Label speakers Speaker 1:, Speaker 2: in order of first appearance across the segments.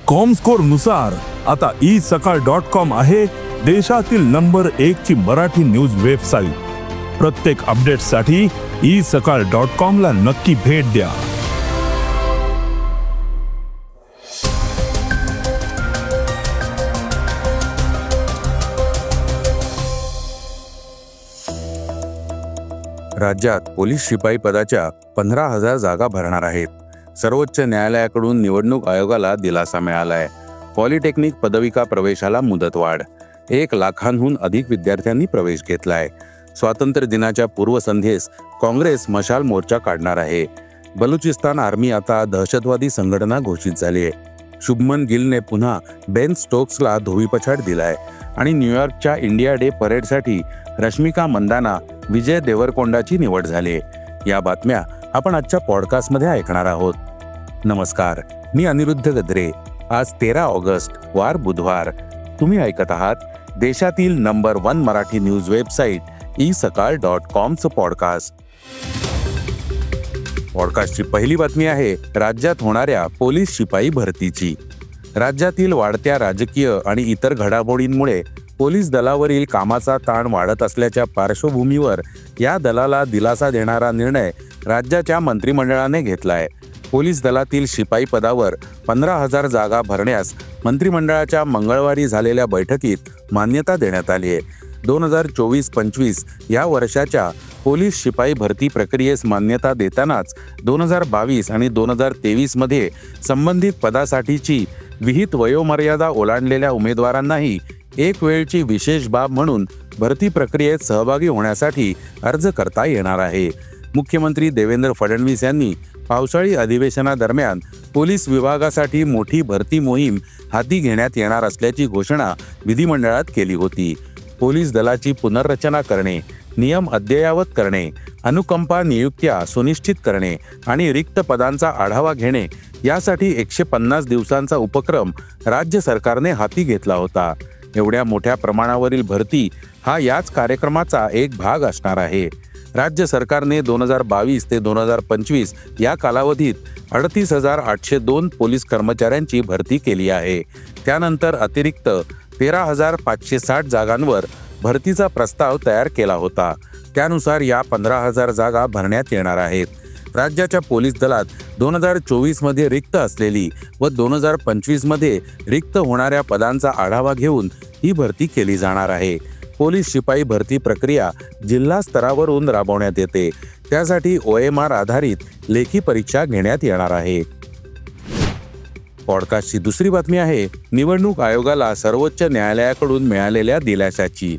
Speaker 1: Comscore नुसार आता isakal.com आहे देशातील नंबर 1 ची मराठी न्यूज वेबसाईट। प्रत्येक अपडेटसाठी isakal.com ला नक्की भेट द्या।
Speaker 2: राज्यात पोलीस शिपाई पदाच्या 15,000 जागा भरणार आहेत। सर्वोच्च न्यायालयाकडून निवडणूक आयोगाला दिलासा मिळालाय। पॉलिटेक्निक पदविका प्रवेशाला मुदतवाढ। 1 लाखांहून अधिक विद्यार्थ्यांनी प्रवेश घेतलाय। स्वातंत्र्य दिनाच्या पूर्वसंध्येस काँग्रेस मशाल मोर्चा काढणार आहे। बलुचिस्तान आर्मी आता दहशतवादी संघटना घोषित झाली आहे। शुभमन गिलने पुन्हा बेन स्टोक्सला धोबीपछाड दिलाय आणि न्यूयॉर्कच्या इंडिया डे परेडसाठी रश्मिका मंदाना विजय देवरकोंडाची निवड झाली। या बातम्या आपण आजच्या पॉडकास्टमध्ये ऐकणार आहोत। नमस्कार, मी अनिरुद्ध गद्रे। आज 13 ऑगस्ट वार बुधवार। तुम्ही ऐकत आहात देशातील number 1 Marathi news website isakal.com चं पॉडकास्ट। पॉडकास्टची पहिली बातमी आहे राज्यात होणाऱ्या पोलीस शिपाई भरतीची। राज्यातील वाढत्या राजकीय आणि इतर घडामोडींमुळे पोलीस दलावरील कामाचा ताण वाढत असल्याच्या पार्श्वभूमीवर या दलाला दिलासा देणारा निर्णय राज्याच्या मंत्रिमंडळाने घेतलाय। पोलीस दलातील शिपाई पदावर 15,000 जागा भरण्यास मंत्रिमंडळाच्या मंगळवारी झालेल्या बैठकीत मान्यता देण्यात आली आहे। 2024-25 या वर्षाच्या पोलीस शिपाई भरती प्रक्रियेस मान्यता देतानाच 2022 आणि 2023 मध्ये संबंधित पदासाठीची विहित वयोमर्यादा ओलांडलेल्या उमेदवारांनाही एक वेळची विशेष बाब म्हणून भरती प्रक्रियेत सहभागी होण्यासाठी अर्ज करता येणार आहे। मुख्यमंत्री देवेंद्र फडणवीस यांनी पावसाळी अधिवेशनादरम्यान पोलीस विभागासाठी मोठी भरती मोहीम हाती घेण्यात येणार असल्याची घोषणा विधिमंडळात केली होती। पोलीस दलाची पुनर्रचना करणे, नियम अद्ययावत करणे, अनुकंपा नियुक्त्या सुनिश्चित करणे आणि रिक्त पदांचा आढावा घेणे यासाठी 150 दिवसांचा उपक्रम राज्य सरकारने हाती घेतला होता। एवढ्या मोठ्या प्रमाणावरील भरती हा याच कार्यक्रमाचा एक भाग असणार आहे। राज्य सरकारने 2022 ते 2025 या कालावधीत 38,802 पोलीस कर्मचाऱ्यांची भरती केली आहे। त्यानंतर अतिरिक्त 13,560 जागांवर भरतीचा प्रस्ताव तयार केला होता। त्यानुसार या 15,000 जागा भरण्यात येणार आहेत। राज्याच्या पोलीस दलात 2024 मध्ये रिक्त असलेली व 2025 मध्ये रिक्त होणाऱ्या पदांचा आढावा घेऊन ही भरती केली जाणार आहे। पोलीस शिपाई भरती प्रक्रिया जिल्हा स्तरावरून राबवण्यात येते। त्यासाठी OMR आधारित लेखी परीक्षा घेण्यात येणार आहे। पॉडकास्टची दुसरी बातमी आहे निवडणूक आयोगाला सर्वोच्च न्यायालयाकडून मिळालेल्या दिलाशाची।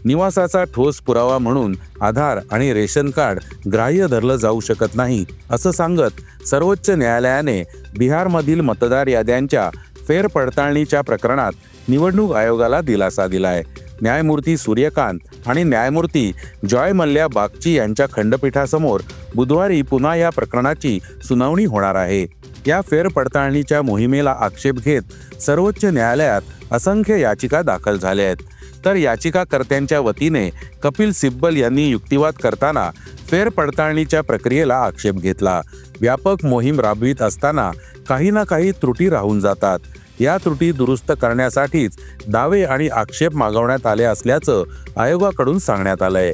Speaker 2: निवासाचा ठोस पुरावा म्हणून आधार आणि रेशन कार्ड ग्राह्य धरलं जाऊ शकत नाही असं सांगत सर्वोच्च न्यायालयाने बिहारमधील मतदार याद्यांच्या फेरपडताळणीच्या प्रकरणात निवडणूक आयोगाला दिलासा दिलाय। न्यायमूर्ती सूर्यकांत आणि न्यायमूर्ती जॉय मल्ल्या बागची यांच्या खंडपीठासमोर बुधवारी पुन्हा या प्रकरणाची सुनावणी होणार आहे। या फेरपडताळणीच्या मोहिमेला आक्षेप घेत सर्वोच्च न्यायालयात असंख्य याचिका दाखल झाल्या आहेत। तर याचिकाकर्त्यांच्या वतीने कपिल सिब्बल यांनी युक्तिवाद करताना फेरपडताळणीच्या प्रक्रियेला आक्षेप घेतला। व्यापक मोहीम राबवित असताना काही ना काही त्रुटी राहून जातात। या त्रुटी दुरुस्त करण्यासाठीच दावे आणि आक्षेप मागवण्यात आले असल्याचं आयोगाकडून सांगण्यात आलंय।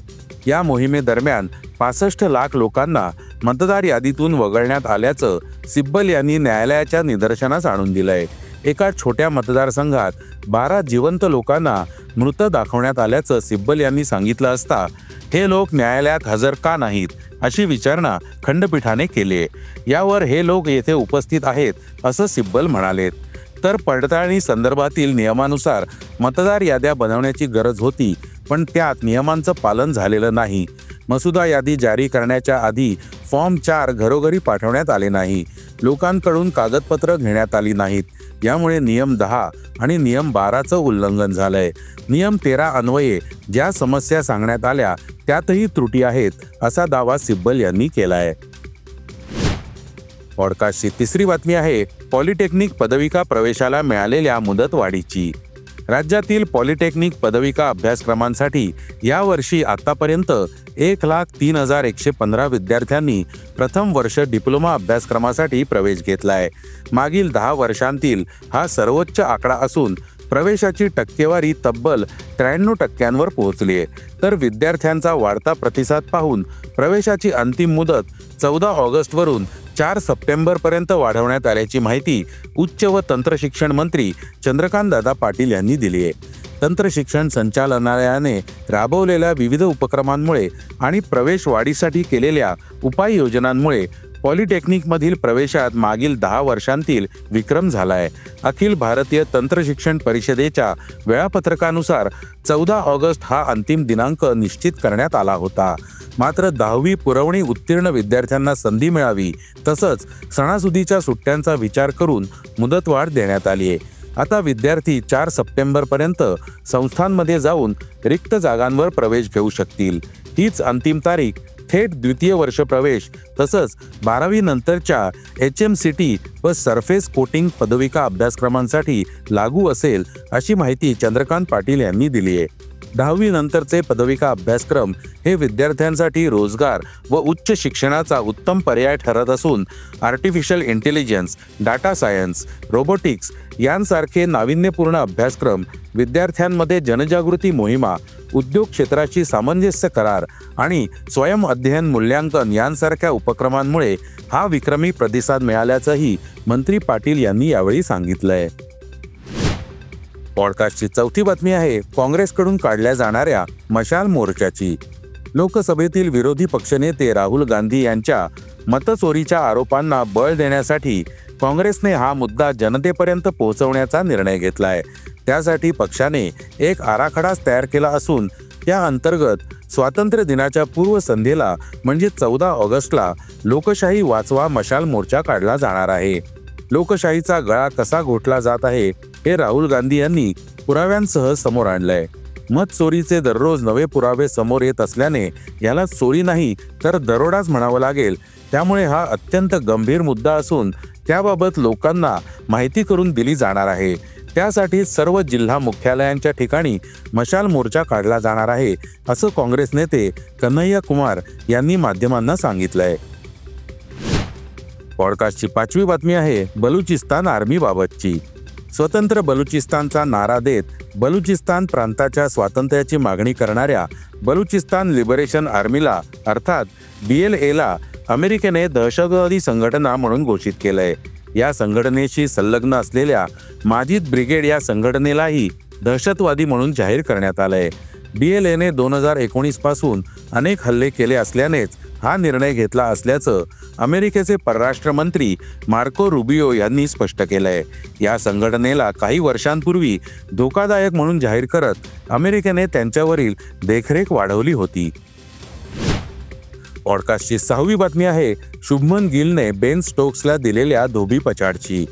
Speaker 2: या मोहिमेदरम्यान 65 लाख लोकांना मतदार यादीतून वगळण्यात आल्याचं सिब्बल यांनी न्यायालयाच्या निदर्शनास आणून दिलंय। एका छोट्या मतदारसंघात 12 जिवंत लोकांना मृत दाखवण्यात आल्याचं सिब्बल यांनी सांगितलं असता हे लोक न्यायालयात हजर का नाहीत अशी विचारणा खंडपीठाने केली। यावर हे लोक येथे उपस्थित आहेत असं सिब्बल म्हणालेत। तर पडताळणी संदर्भातील नियमानुसार मतदार याद्या बनवण्याची गरज होती, पण त्यात नियमांचं पालन झालेलं नाही। मसुदा यादी जारी करण्याच्या आधी फॉर्म 4 घरोघरी पाठवण्यात आले नाही। लोकांकडून कागदपत्र घेण्यात आली नाहीत। यामुळे नियम 10 आणि नियम 12चं उल्लंघन झालंय। नियम 13 अन्वये ज्या समस्या सांगण्यात आल्या त्यातही त्रुटी आहेत असा दावा सिब्बल यांनी केलाय। पॉडकास्टची तिसरी बातमी आहे पॉलिटेक्निक पदविका प्रवेशाला मिळालेल्या मुदतवाढीची। राज्यातील पॉलिटेक्निक पदविका अभ्यासक्रमांसाठी यावर्षी आतापर्यंत 1,03,115 विद्यार्थ्यांनी प्रथम वर्ष डिप्लोमा अभ्यासक्रमासाठी प्रवेश घेतलाय. मागील 10 वर्षांतील हा सर्वोच्च आकडा असून प्रवेशाची टक्केवारी तब्बल 93% पोहोचली आहे. तर विद्यार्थ्यांचा वाढता प्रतिसाद पाहून प्रवेशाची अंतिम मुदत 14 ऑगस्टवरून 4 सप्टेंबरपर्यंत वाढवण्यात आल्याची माहिती उच्च व तंत्रशिक्षण मंत्री चंद्रकांतदादा पाटील यांनी दिली आहे. तंत्रशिक्षण संचालनालयाने राबवलेल्या विविध उपक्रमांमुळे आणि प्रवेश वाढीसाठी केलेल्या उपाययोजनांमुळे पॉलिटेक्निकमधील प्रवेशात मागील 10 वर्षांतील विक्रम झालाय. अखिल भारतीय तंत्रशिक्षण परिषदेच्या वेळापत्रकानुसार 14 ऑगस्ट हा अंतिम दिनांक निश्चित करण्यात आला होता. मात्र 10वी पुरवणी उत्तीर्ण विद्यार्थ्यांना संधी मिळावी तसंच सणासुदीच्या सुट्ट्यांचा विचार करून मुदतवाढ देण्यात आली आहे. आता विद्यार्थी 4 सप्टेंबरपर्यंत संस्थांमध्ये जाऊन रिक्त जागांवर प्रवेश घेऊ शकतील. हीच अंतिम तारीख थेट द्वितीय वर्ष प्रवेश तसंच 12वी नंतरच्या HMCT व सरफेस कोटिंग पदविका अभ्यासक्रमांसाठी लागू असेल अशी माहिती चंद्रकांत पाटील यांनी दिली आहे. 10वी नंतरचे पदविका अभ्यासक्रम हे विद्यार्थ्यांसाठी रोजगार व उच्च शिक्षणाचा उत्तम पर्याय ठरत असून artificial intelligence, data science, robotics यांसारखे नाविन्यपूर्ण अभ्यासक्रम विद्यार्थ्यांमध्ये जनजागृती मोहिमा, उद्योग क्षेत्राशी सामंजस्य करार आणि स्वयं अध्ययन मूल्यांकन यांसारख्या उपक्रमांमुळे हा विक्रमी प्रतिसाद मिळाल्याचंही मंत्री पाटील यांनी यावेळी सांगितलंय. पॉडकास्टची चौथी बातमी आहे काँग्रेसकडून काढल्या जाणाऱ्या मशाल मोर्चाची. लोकसभेतील विरोधी पक्षनेते राहुल गांधी यांच्या मतचोरीच्या आरोपांना बळ देण्यासाठी काँग्रेसने हा मुद्दा जनतेपर्यंत पोहोचवण्याचा निर्णय घेतलाय. त्यासाठी पक्षाने एक आराखडाच तयार केला असून त्या अंतर्गत स्वातंत्र्य दिनाच्या पूर्वसंध्येला म्हणजे 14 ऑगस्टला लोकशाही वाचवा मशाल मोर्चा काढला जाणार आहे. लोकशाहीचा गळा कसा घोटला जात आहे हे राहुल गांधी यांनी पुराव्यांसह समोर आणलंय. मत चोरीचे दररोज नवे पुरावे समोर येत असल्याने याला चोरी नाही तर दरोडाच म्हणावं लागेल. त्यामुळे हा अत्यंत गंभीर मुद्दा असून त्याबाबत लोकांना माहिती करून दिली जाणार आहे. त्यासाठी सर्व जिल्हा मुख्यालयांच्या ठिकाणी मशाल मोर्चा काढला जाणार आहे असं काँग्रेस नेते कन्हैया कुमार यांनी माध्यमांना सांगितलंय. पॉडकास्टची 5वी बातमी आहे बलुचिस्तान आर्मीबाबतची. स्वतंत्र बलुचिस्तानचा नारा देत बलुचिस्तान प्रांताच्या स्वातंत्र्याची मागणी करणाऱ्या बलुचिस्तान लिबरेशन आर्मीला अर्थात BLAला अमेरिकेने दहशतवादी संघटना म्हणून घोषित केलंय. या संघटनेशी संलग्न असलेल्या माजिद ब्रिगेड या संघटनेलाही दहशतवादी म्हणून जाहीर करण्यात आलंय. BLAने 2019 पासून अनेक हल्ले केले असल्यानेच हा निर्णय घेतला असल्याचं अमेरिकेचे परराष्ट्र मंत्री मार्को रुबियो यांनी स्पष्ट केलंय. या संघटनेला काही वर्षांपूर्वी धोकादायक म्हणून जाहीर करत अमेरिकेने त्यांच्यावरील देखरेख वाढवली होती. पॉडकास्टची 6वी बातमी आहे शुभमन गिलने बेन स्टोक्सला दिलेल्या धोबीपछाडची.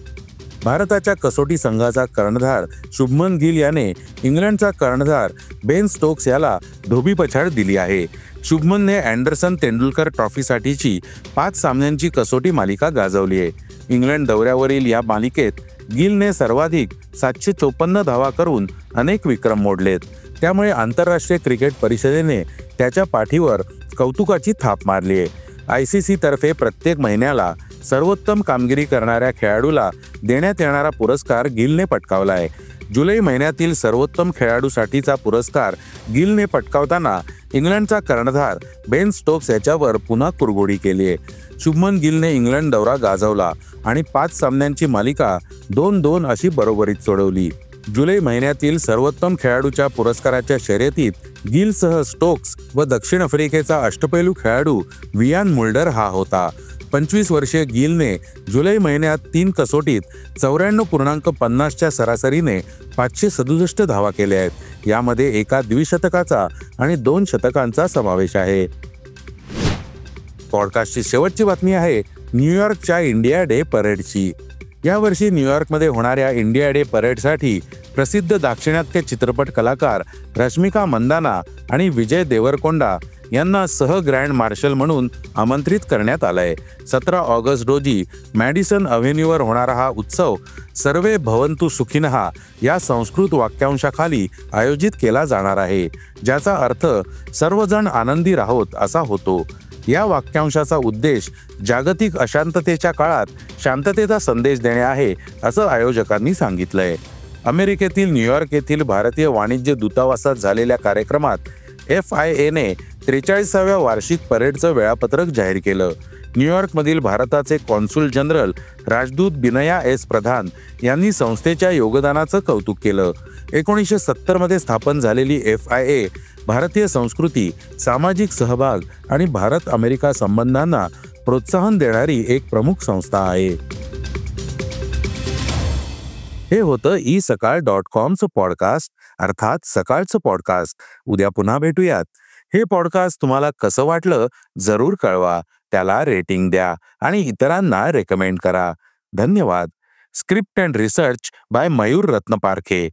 Speaker 2: भारताच्या कसोटी संघाचा कर्णधार शुभमन गिल याने इंग्लंडचा कर्णधार बेन स्टोक्स याला धोबीपछाड दिली आहे. शुभमनने अँडरसन तेंडुलकर ट्रॉफीसाठीची 5 सामन्यांची कसोटी मालिका गाजवली आहे. इंग्लंड दौऱ्यावरील या मालिकेत गिलने सर्वाधिक 754 धावा करून अनेक विक्रम मोडलेत. त्यामुळे आंतरराष्ट्रीय क्रिकेट परिषदेने त्याच्या पाठीवर कौतुकाची थाप मारली आहे. ICC तर्फे प्रत्येक महिन्याला सर्वोत्तम कामगिरी करणाऱ्या खेळाडूला देण्यात येणारा पुरस्कार गिलने पटकावला आहे. जुलै महिन्यातील सर्वोत्तम खेळाडूसाठीचा पुरस्कार गिलने पटकावताना इंग्लंडचा कर्णधार बेन स्टोक्स याच्यावर पुन्हा कुरघोडी केली आहे. शुभमन गिलने इंग्लंड दौरा गाजवला आणि 5 सामन्यांची मालिका 2-2 अशी बरोबरीत सोडवली. जुलै महिन्यातील सर्वोत्तम खेळाडूच्या पुरस्काराच्या शर्यतीत गिलसह स्टोक्स व दक्षिण आफ्रिकेचा अष्टपैलू खेळाडू वियान मुल्डर हा होता. 25 वर्षीय गिलने जुलै महिन्यात 3 कसोटीत 94.50च्या सरासरीने 567 धावा केल्या आहेत. यामध्ये एका द्विशतकाचा आणि 2 शतकांचा समावेश आहे. पॉडकास्टची शेवटची बातमी आहे न्यूयॉर्कच्या इंडिया डे परेडची. यावर्षी न्यूयॉर्कमध्ये होणाऱ्या इंडिया डे परेडसाठी प्रसिद्ध दाक्षिणात्य चित्रपट कलाकार रश्मिका मंदाना आणि विजय देवरकोंडा यांना सह ग्रँड मार्शल म्हणून आमंत्रित करण्यात आलंय. 17 ऑगस्ट रोजी मॅडिसन अव्हेन्यूवर होणारा हा उत्सव सर्वे भवन्तु सुखिनः या संस्कृत वाक्यांशाखाली आयोजित केला जाणार आहे, ज्याचा अर्थ सर्वजण आनंदी राहोत असा होतो. या वाक्यांशाचा उद्देश जागतिक अशांततेच्या काळात शांततेचा संदेश देणे आहे, असं आयोजकांनी सांगितलंय. अमेरिकेतील न्यूयॉर्क येथील भारतीय वाणिज्य दूतावासात झालेल्या कार्यक्रमात FIAने 43व्या वार्षिक परेडचं वेळापत्रक जाहीर केलं. न्यूयॉर्कमधील भारताचे कॉन्सुल जनरल राजदूत बिनया S. प्रधान यांनी संस्थेच्या योगदानाचं कौतुक केलं. 1970 मध्ये स्थापन झालेली FIA भारतीय संस्कृती, सामाजिक सहभाग आणि भारत-अमेरिका संबंधांना प्रोत्साहन देणारी एक प्रमुख संस्था आहे. हे होतं isakal.comचं पॉडकास्ट, अर्थात सकाळचं पॉडकास्ट. उद्या पुन्हा भेटूयात. हे पॉडकास्ट तुम्हाला कसं वाटलं जरूर कळवा. त्याला रेटिंग द्या आणि इतरांना रेकमेंड करा. धन्यवाद. Script and research by Mayur Ratnaparkhe.